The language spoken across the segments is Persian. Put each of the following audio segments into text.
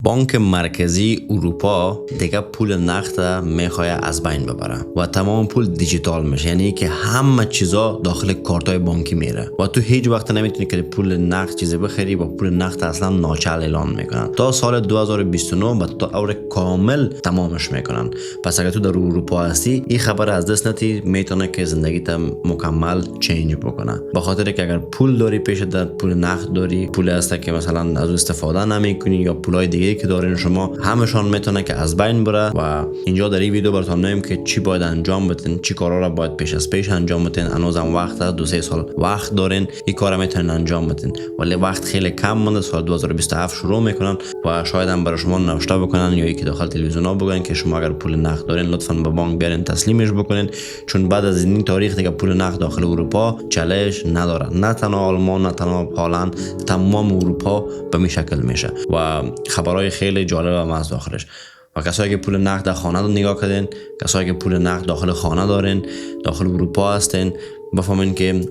بانک مرکزی اروپا دیگه پول نقد میخواد از بین ببره و تمام پول دیجیتال میشه، یعنی که همه چیزا داخل کارتای بانکی میره و تو هیچ وقت نمیتونی که پول نقد چیزی بخری و پول نقد اصلا ناچل اعلان میکنن تا سال 2029 و تا اور کامل تمامش میکنن. پس اگه تو در اروپا هستی این خبر از دست نتی میتونه که زندگیت مکمل چینج بکنه، به خاطر که اگر پول داری پیش در پول نقد داری، پول هست که مثلا از استفاده نمیکنی یا پولای دیگه که دارین شما، همشان میتونه که از بین بره. و اینجا در این ویدیو براتون میگم که چی باید انجام بدین، چی کارا را باید پیش از پیش انجام بدین. هنوزم وقت 2-3 سال وقت دارین این کارا میتونین انجام بدین، ولی وقت خیلی کم مونده. سال 2027 شروع میکنن و شاید هم برای شما نوشته بکنن یا یکی داخل تلویزیون ها بگن که شما اگر پول نقد دارین لطفاً به بانک بیارین تسلیمش بکنین، چون بعد از این تاریخ دیگه پول نقد داخل اروپا چالش نداره. نه تنها آلمان، نه تنها هلند، تمام اروپا به این شکل میشه و خبرهای خیلی جالب هم از داخلش. و کسایی که پول نقد در خانه نگاه کردین، کسایی که پول نقد داخل خانه دارین، داخل اروپا هستین، بفهمین که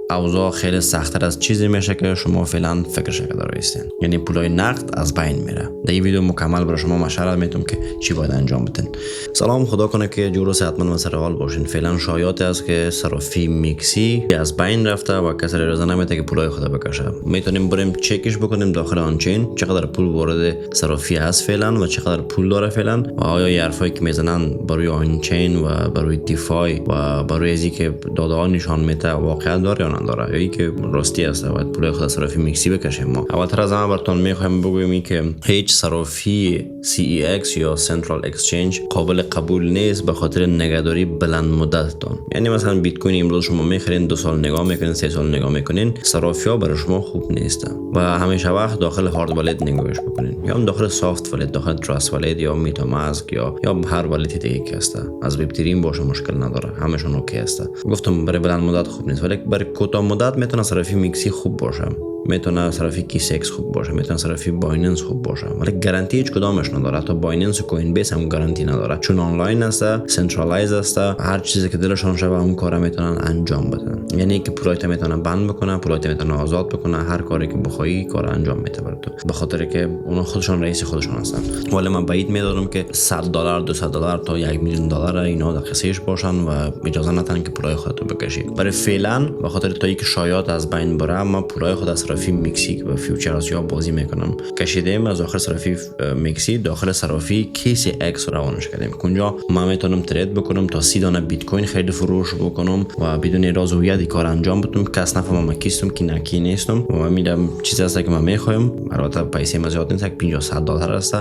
اوضاع خیلی سخت‌تر از چیزی میشه که شما فعلا فکرش کرده هستین، یعنی پولای نقد از بین میره. در این ویدیو مکمل برای شما مشورت میدم که چی باید انجام بدین. سلام، خدا کنه که جور و صحتمند و سر حال باشین. فعلا شایعات است که صرافی میکسی از بین رفته و کسی اجازه نمیده که پولای خود بکشه. میتونیم بریم چکش بکنیم داخل آنچین چقدر پول وارد صرافی هست فعلا و چقدر پول داره فعلا و آیا حرفایی که میزنن برای آنچین و برای دیفای و برای ازی که داده ها نشان میده واقعا داره یا نداره، یا که راستی است و پول خود صرافی میکسی بکشیم. ما اولتر از همه براتون میخوایم بگویم که هیچ صرافی CEX یا سنترال اکسچنج قابل قبول نیست به خاطر نگهداری بلند مدتتون. یعنی مثلا بیت کوین امروز شما میخرین 2 سال نگاه میکنین، 3 سال نگاه میکنین، صرافی ها برای شما خوب نیست و همیشه وقت داخل هارد والت نگاهش بکنین یا هم داخل سافت والت، داخل تراست والت یا میتاماسک یا هر والت دیگه که هست. از وب ترین باشه مشکل نداره، همشون اوکی است. گفتم برای بلند مدت خوب نیست، ولی برای کوتاه مدت میتونه صرافی میکسی خوب باشه، میتونه صرافی کیسکس خوب باشه، میتونه صرافی بایننس خوب باشه، ولی گارانتی هیچ کدامش نداره. حتی بایننس و کوین بیس هم گارانتی نداره، چون آنلاین است، سنترالایز است، هر چیزی که دلشون شبه اون کارا میتونن انجام بدن. یعنی که پولایت میتونن بند بکنن، پولایت میتونن آزاد بکنن، هر کاری که بخوای کار انجام میده برات، به خاطر که اونا خودشون رئیس خودشون هستن. ولی من بعید میدارم که $100 $200 تا $1 میلیون اینا در قصهش باشن و اجازه ندن که پولای خودتو بکشی. برای فعلا به خاطر تا اینکه شایعات از بین بره، ما پولای خود از صرافی میکسی و فیوچرز یا بازی میکنم کشیدیم از آخر صرافی میکسی داخل صرافی کیسی اکس روانش کردیم. اونجا من میتونم ترید بکنم تا 30 دانه بیت کوین خرید فروش بکنم و بدون راز هویت کار انجام بدم، کس نفهمه من کیستم کی نکی نیستم و میدم چیزی هست که من میخوایم. البته پیسه من زیاد نیست، $50-100 است،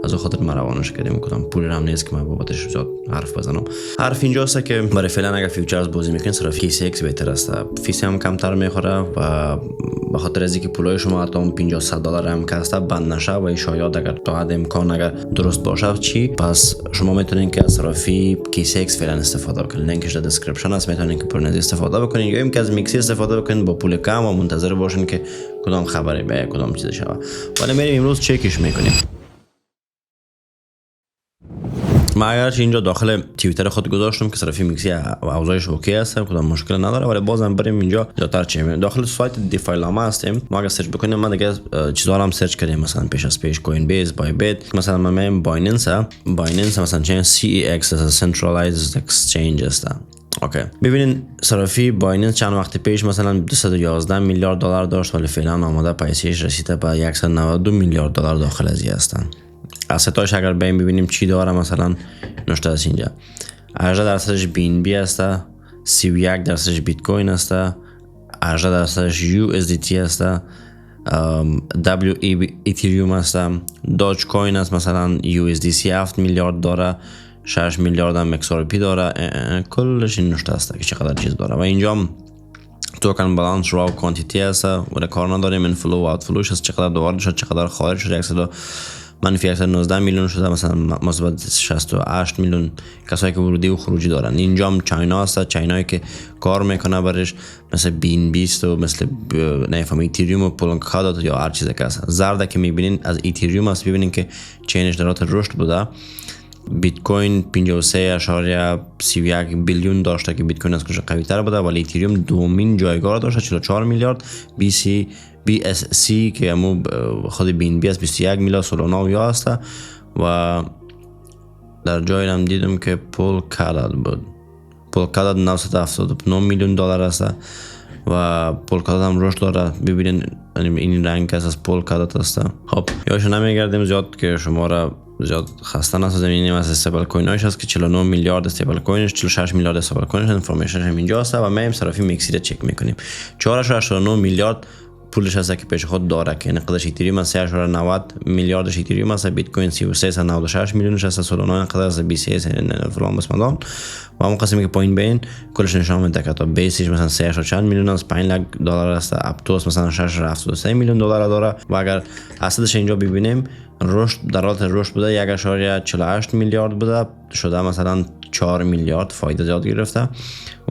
از خاطر من روانش کردیم. کدام پول هم نیست که من بابتش زیاد حرف بزنم. حرف اینجاست که برای فعلا اگر فیوچرز بازی میکنین صرافی کیسی اکس بهتر است، فیس هم کمتر میخوره و به خاطر از اینکه پولای شما حتی $50-100 هم کاسته بند نشه و این شایعات اگر تا حد امکان اگر درست باشه چی، پس شما میتونین که از صرافی کیسی اکس فعلا استفاده بکنین. لینکش در دسکریپشن است، میتونین که پول استفاده بکنین یا اینکه از میکسی استفاده بکنین با پول کم و منتظر باشین که کدام خبری به کدام چیز شوه. ولی میریم امروز چکش میکنیم. ما اگرچه اینجا داخل توییتر خود گذاشتم که صرافی میکسی اوضاعش اوکی است، کدام مشکل نداره، ولی بازم بریم اینجا زیادتر چه داخل سایت دیفای لاما هستیم. ما اگه سرچ بکنیم، ما دیگه چیزا هم سرچ کردیم، مثلا پیش از پیش کوین بیس، بای بیت، مثلا من میگم بایننس مثلا چه CEX از سنترالایزد اکسچنج است. اوکی، ببینین صرافی بایننس چند وقت پیش مثلا $211 میلیارد داشت، ولی فعلا آماده پیسش رسیده به $192 میلیارد داخل از هستن. اسیتاش اگر ببینیم چی داره، مثلا نوشته است اینجا 18% BNB است، 31% بیت کوین است، 18% USDT است، ایتریوم است، داج کوین است، مثلا USDC 7 میلیارد داره، 6 میلیارد هم XRP داره، کلش این نوشته است که چقدر چیز داره. و اینجا توکن بالانس راو کوانتیتی است، ولی کار نداریم اینفلو و آوتفلوش است، چقدر وارد شد چقدر خارج شد. منفی 19 میلیون شده، مثلا مثبت 68 میلیون کسایی که ورودی و خروجی دارن. اینجا هم چاینا هست، چاینایی که کار میکنه برش، مثل بین بیست و مثل نفهمی ایتریوم و پولکادات یا هر چیزی که هست. زرده که میبینین از ایتریوم هست، ببینین که چینش در حالت رشد بوده. بیت کوین 53.31 بیلیون داشته که بیت کوین از کجا قوی تر بوده، ولی ایتریوم دومین جایگاه داشته 44 میلیارد، BC BSC که همون خود BNB است 21 میلیارد سولانا ویا است و در جایی هم دیدم که پولکادات بود. پولکادات 979 میلیون دلار است و پولکادات هم رشد داره. ببینین این رنگ از پولکادات است. خب یاش نمیگردیم زیاد که شما را زیاد خسته نسازیم. این از استیبل کویناش است که 49 میلیارد استیبل کوینش، 46 میلیارد استیبل کوینش، انفورمیشنش هم اینجا است و ما هم صرافی میکسی را چک میکنیم. 4.89 میلیارد پولش هست که پیش خود داره که یعنی قدرش ایتریوم است 3.90 میلیاردش ایتریوم است، بیت کوین 33.96 میلیونش است، سولانا قدر است 23 فلان بسمدان و همون قسمی که پایین بین کلش نشان میده که تا بیسش مثلا 3.4 میلیون است، 5 لک دلار است، اپتوس مثلا 6.73 میلیون دلار داره و اگر اسیدش اینجا ببینیم رشد در حالت رشد بوده 1.48 میلیارد بوده شده مثلا 4 میلیارد فایده زیاد گرفته.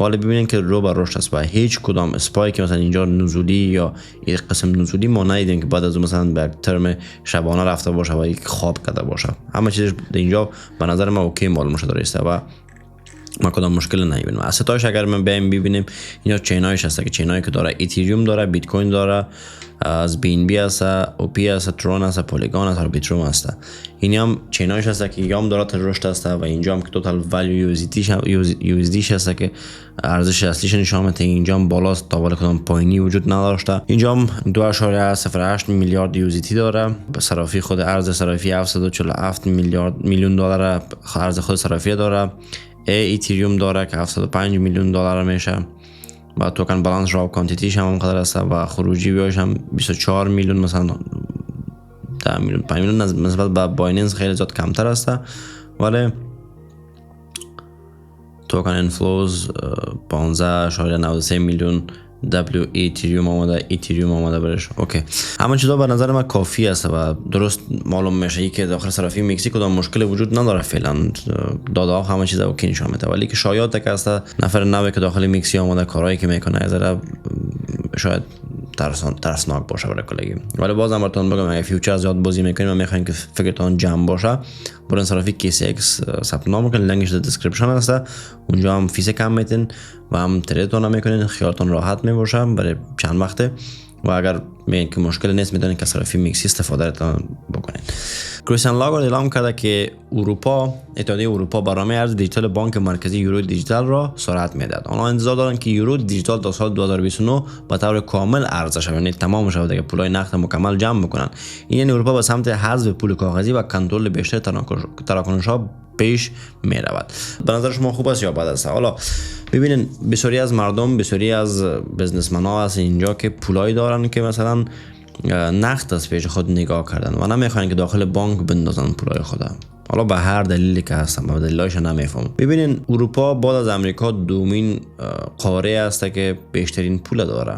ولی ببینید که رو به رشد است و هیچ کدام اسپای که مثلا اینجا نزولی یا یک قسم نزولی ما ندیدیم که بعد از مثلا به ترم شبانه رفته باشه و یک خواب کرده باشه. همه چیز اینجا به نظر من اوکی معلوم شده درسته و ما کدام مشکل نمیبینیم. اسیتاش اگر من بیایم ببینیم اینا چینایش هست که چینایی که داره ایتریوم داره، بیت کوین داره، از BNB هست، OP هست، ترون هست، پولیگون هست، آربیتروم هست. این هم چینایش هست که اینجا هم داره رشد هست و اینجا هم که توتال ولیو USDش هست که ارزش اصلیش نشون میده. اینجا هم بالاست تا ولی کدام پایینی وجود نداشته. اینجا هم 2.08 میلیارد USDT داره. صرافی خود ارز صرافی 747 میلیون دلار ارز خود صرافی داره. ایتریوم داره که 75 میلیون دلار میشه و توکن بالانس راو کانتیتیش هم قدر است و خروجی بیاش هم 24 میلیون مثلا 10 میلیون 5 میلیون نسبت به بایننس خیلی زیاد کمتر است ولی توکن انفلوز 15.93 میلیون ایتریوم آمده برش. اوکی همه چیزا به نظر من کافی است و درست معلوم میشه که داخل صرافی مکزیک کدام مشکل وجود نداره فعلا. داده همه چیزا اوکی نشون میده ولی که شایعات که است نفر نوی که داخل مکزیک آمده کارهایی که میکنه از شاید ترسناک باشه برای کلگی. ولی بازم براتون بگم اگه فیوچر زیاد بازی میکنیم و میخواین که فکرتون جمع باشه برین صرافی KCX ثبت نام کنین، لینکش در دیسکریپشن هست. اونجا هم فیس کم میتین و هم تریدتون هم میکنین، خیالتون راحت میباشه برای چند وقته و اگر میگن که مشکل نیست میتونین که صرافی میکسی استفاده بکنین. کریستیان لاگارد اعلام کرده که اتحادیه اروپا برنامه ارز دیجیتال بانک مرکزی یورو دیجیتال را سرعت میدهد. آنها انتظار دارند که یورو دیجیتال تا سال 2029 به طور کامل عرضه شود، یعنی تمام شود که پولای نقد مکمل جمع بکنن. این یعنی اروپا به سمت حذف پول کاغذی و کنترل بیشتر تراکنش‌ها پیش می رود. به نظر شما خوب است یا بد است؟ حالا ببینین بسیاری از مردم، بسیاری از بزنسمن ها هست اینجا که پولایی دارن که مثلا نقد از پیش خود نگاه کردن و نمیخوان که داخل بانک بندازن پولای خود. حالا به هر دلیلی که هستن و دلیلایش نمیفهمم. ببینین اروپا بعد از امریکا دومین قاره است که بیشترین پول داره.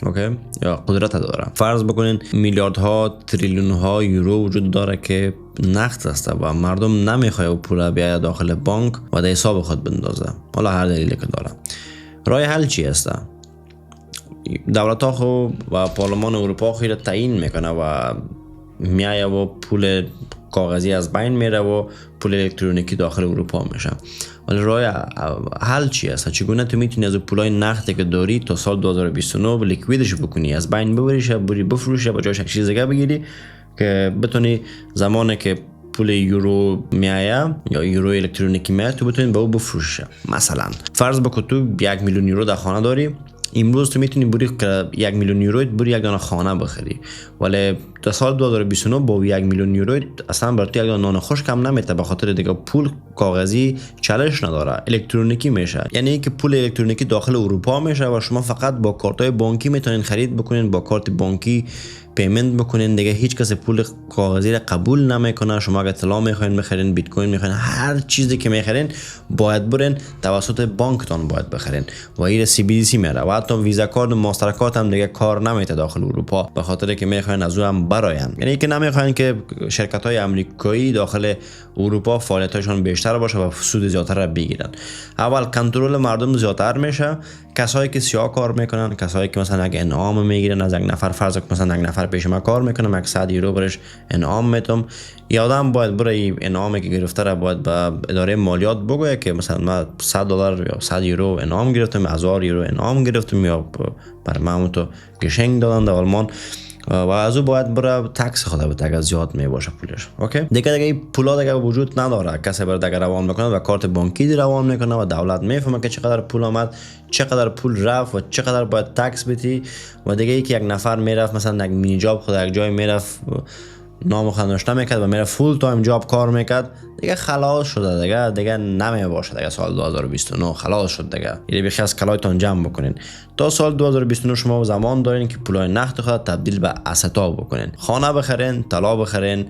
اوکی یا قدرت داره. فرض بکنین میلیاردها تریلیون ها یورو وجود داره که نقد است و مردم نمیخواد پول بیاد داخل بانک و در حساب خود بندازه. حالا هر دلیلی که داره. راه حل چی است؟ دولت ها و پارلمان اروپا خیلی تعیین میکنه و میایه و پول کاغذی از بین میره و پول الکترونیکی داخل اروپا میشه. ولی راه حل چی است؟ چگونه تو میتونی از پولای نقدی که داری تا سال 2029 لیکویدش بکنی، از بین ببریش، بری بفروشی، با جاش یک چیز دیگه بگیری که بتونی زمانی که پول یورو میایه یا یورو الکترونیکی میایه تو بتونی به او بفروشی. مثلا فرض بکن تو 1 میلیون یورو در خانه داری، امروز تو میتونی بری که 1 میلیون یورو بری یک دانه خانه بخری، ولی تا سال 2029 با 1 میلیون یورو اصلا برای تو یک دانه نان خوش کم نمیته، به خاطر دیگه پول کاغذی چالش نداره، الکترونیکی میشه. یعنی که پول الکترونیکی داخل اروپا میشه و شما فقط با کارتای بانکی میتونین خرید بکنین، با کارت بانکی پیمنت بکنین، دیگه هیچ کس پول کاغذی را قبول نمیکنه. شما اگه طلا میخواین بخرین، بیت کوین میخواین، هر چیزی که میخرین باید برین توسط بانکتون باید بخرین و این CBDC میره و حتی ویزا کارت و ماستر کارت هم دیگه کار نمیته داخل اروپا، به خاطر که میخواین از اون هم براین. یعنی که نمیخواین که شرکت های امریکایی داخل اروپا فعالیتاشون بیشتر باشه و سود زیادتر را بگیرن. اول کنترل مردم زیادتر میشه، کسایی که سیاه کار میکنن، کسایی که مثلا یک انعام میگیرن از یک نفر، فرض کن مثلا یک نفر پیش ما کار میکنه، 100 یورو برش انعام میتم، یادم باید برای انعامی که گرفته را باید به اداره مالیات بگویه که مثلا ما $100 یا 100 یورو انعام گرفتم، 1000 یورو انعام گرفتم یا بر ما تو گشنگ دادن در آلمان و از او باید برای تکس خدا به تک زیاد می باشه پولش. اوکی دیگه این پولا دیگه وجود نداره، کسی برای دیگه روان میکنه و کارت بانکی دی روان میکنه و دولت میفهمه که چقدر پول آمد، چقدر پول رفت و چقدر باید تکس بدی. و دیگه ای که یک نفر میرفت مثلا یک مینی جاب خود یک جای میرفت نام خود نوشته میکرد و میره فول تایم جاب کار میکرد، دیگه خلاص شده، دیگه نمی باشه دیگه. سال 2029 خلاص شد دیگه. یعنی بخی از کلایتان جمع بکنین. تا سال 2029 شما زمان دارین که پولای نقد خود تبدیل به استا بکنین، خانه بخرین، طلا بخرین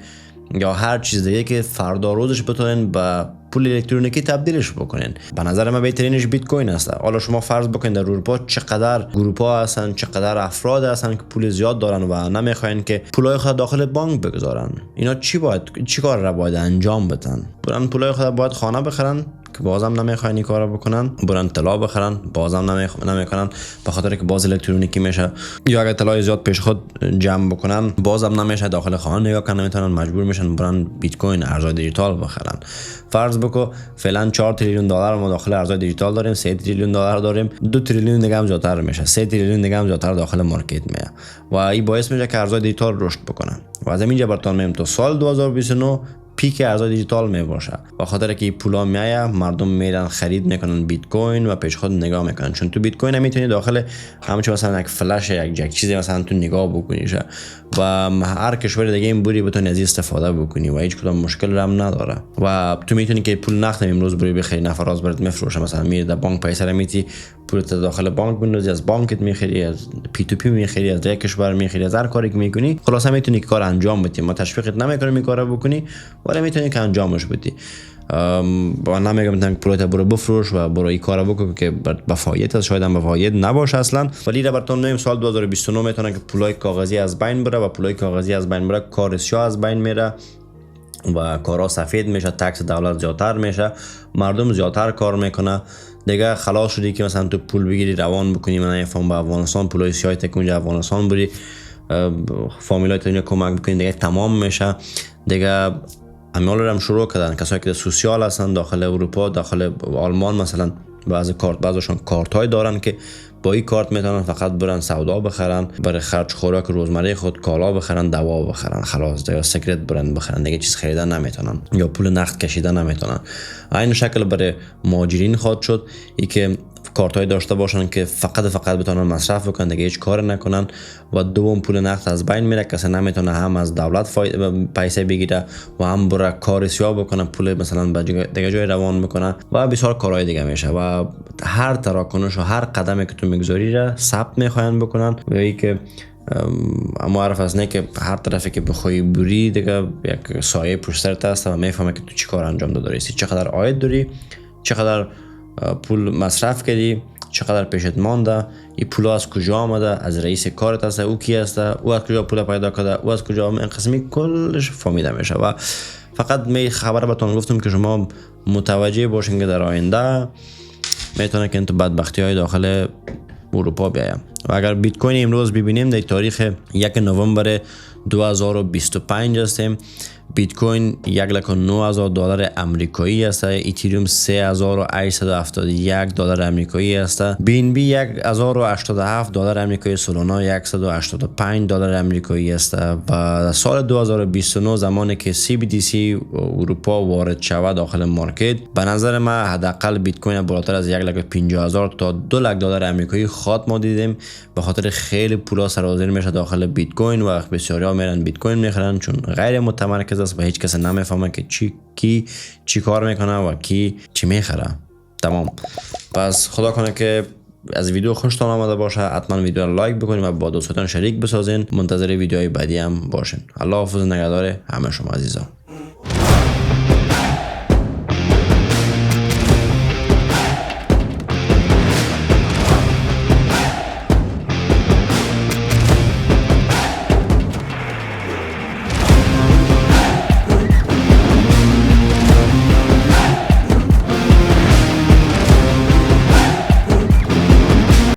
یا هر چیز دیگه که فردا روزش بتونین به پول الکترونیکی تبدیلش بکنین. به نظر من بهترینش بیت کوین است. حالا شما فرض بکنید در اروپا چقدر گروه ها هستن، چقدر افراد هستن که پول زیاد دارن و نمیخواین که پولای خود داخل بانک بگذارن. اینا چی کار را باید انجام بدن؟ برن پولای خود باید خانه بخرن که بازم نمیخواین این کارو بکنن، برن طلا بخرن بازم نمیکنن به خاطر که باز الکترونیکی میشه، یا اگه طلای زیاد پیش خود جمع بکنن بازم نمیشه داخل خانه نگاه کنن، نمیتونن، مجبور میشن برن بیت کوین ارزهای دیجیتال بخرن. فرض بکو فعلا 4 تریلیون دلار ما داخل ارزهای دیجیتال داریم، 3 تریلیون دلار داریم، 2 تریلیون دیگه هم زیادتر میشه، 3 تریلیون دیگه هم زیادتر داخل مارکت میاد و این باعث میشه که ارزهای دیجیتال رشد بکنه. و از اینجا براتون میگم تا سال 2029 پیک ارزهای دیجیتال می باشه، به خاطر که پولا میایه مردم میرن خرید میکنن بیت کوین و پیش خود نگاه میکنن، چون تو بیت کوین نمیتونی داخل همچون مثلا یک فلش یک چیزی مثلا تو نگاه بکنیشه و هر کشور دیگه این بوری بتونی از استفاده بکنی و هیچ کدام مشکل هم نداره. و تو میتونی که پول نقد امروز بری بخری، نفراز برات میفروشه، مثلا میری در بانک پیسه را میتی پولت داخل بانک بندازی، از بانکت میخری، از پی تو پی میخری، از یک کشور میخری، از هر کاری که میکنی خلاص میتونی که کار انجام بدی. ما تشویقت نمیکنیم این کارو بکنی ولی میتونی که انجامش بدی. با نمیگم مثلا پولت برو بفروش و برو این کارو بکن که با فایده است، شاید هم با فایده نباشه اصلا، ولی را براتون میگم سال 2029 میتونه که پولای کاغذی از بین بره و پولای کاغذی از بین بره کار سیاه از بین میره و کارا سفید میشه، تکس دولت زیادتر میشه، مردم زیادتر کار میکنه. دیگه خلاص شدی که مثلا تو پول بگیری روان بکنی، من نمیفهم به افغانستان پولای سیاه تک اونجا افغانستان بری فامیلای تو کمک بکنی، دیگه تمام میشه. دیگه امیال هم شروع کردن کسایی که سوسیال هستن داخل اروپا، داخل آلمان مثلا بعضیشون کارت های دارن که با این کارت میتونن فقط برن سودا بخرن، برای خرج خوراک روزمره خود کالا بخرن، دوا بخرن، خلاص دیگه سیگرت برن بخرن، دیگه چیز خریدن نمیتونن یا پول نقد کشیدن نمیتونن. این شکل برای مهاجرین خود شد ای که کارت های داشته باشن که فقط بتونن مصرف بکنن، دیگه هیچ کار نکنن. و دوم پول نقد از بین میره، کسی نمیتونه هم از دولت پیسه بگیره و هم برای کار سیاه بکنه، پول مثلا به دیگه جای روان میکنه و بسیار کارهای دیگه میشه. و هر تراکنش و هر قدمی که تو میگذاری را ثبت میخواین بکنن و ای که اما عرف از نه که هر طرفی که بخوای بری دیگه یک سایه پشت سرت هست و میفهمه که تو چی کار انجام دادی، چقدر عاید داری، چقدر پول مصرف کردی، چقدر پیشت مانده، این پول از کجا آمده، از رئیس کارت هست، او کی هست، او از کجا پول پیدا کرده، او از کجا، این قسمی کلش فهمیده میشه. و فقط می خبر بهتون گفتم که شما متوجه باشین که در آینده میتونه که انتو بدبختی های داخل اروپا بیایم. و اگر بیت کوین امروز ببینیم در تاریخ 1 نوامبر 2025 هستیم، بیت کوین $1,09,000 امریکایی است، ایتریوم $3,871 امریکایی است، بی ان بی $1,087 امریکایی، سولانا $185 امریکایی است. و سال 2029 زمانی که CBDC اروپا وارد شود داخل مارکت، به نظر من حداقل بیت کوین بالاتر از 1,50,000 تا $2,00,000 امریکایی خواهد ما دیدیم، به خاطر خیلی پولا سرازیر میشه داخل بیت کوین و بسیارا میرن بیت کوین میخرن چون غیر متمرکز است و هیچ کس نمیفهمه که چی کار میکنه و کی چی میخره. تمام. پس خدا کنه که از ویدیو خوشتون آمده باشه، حتما ویدیو رو لایک بکنید و با دوستان شریک بسازین. منتظر ویدیوهای بعدی هم باشین. الله حافظ، نگهدار همه شما عزیزان.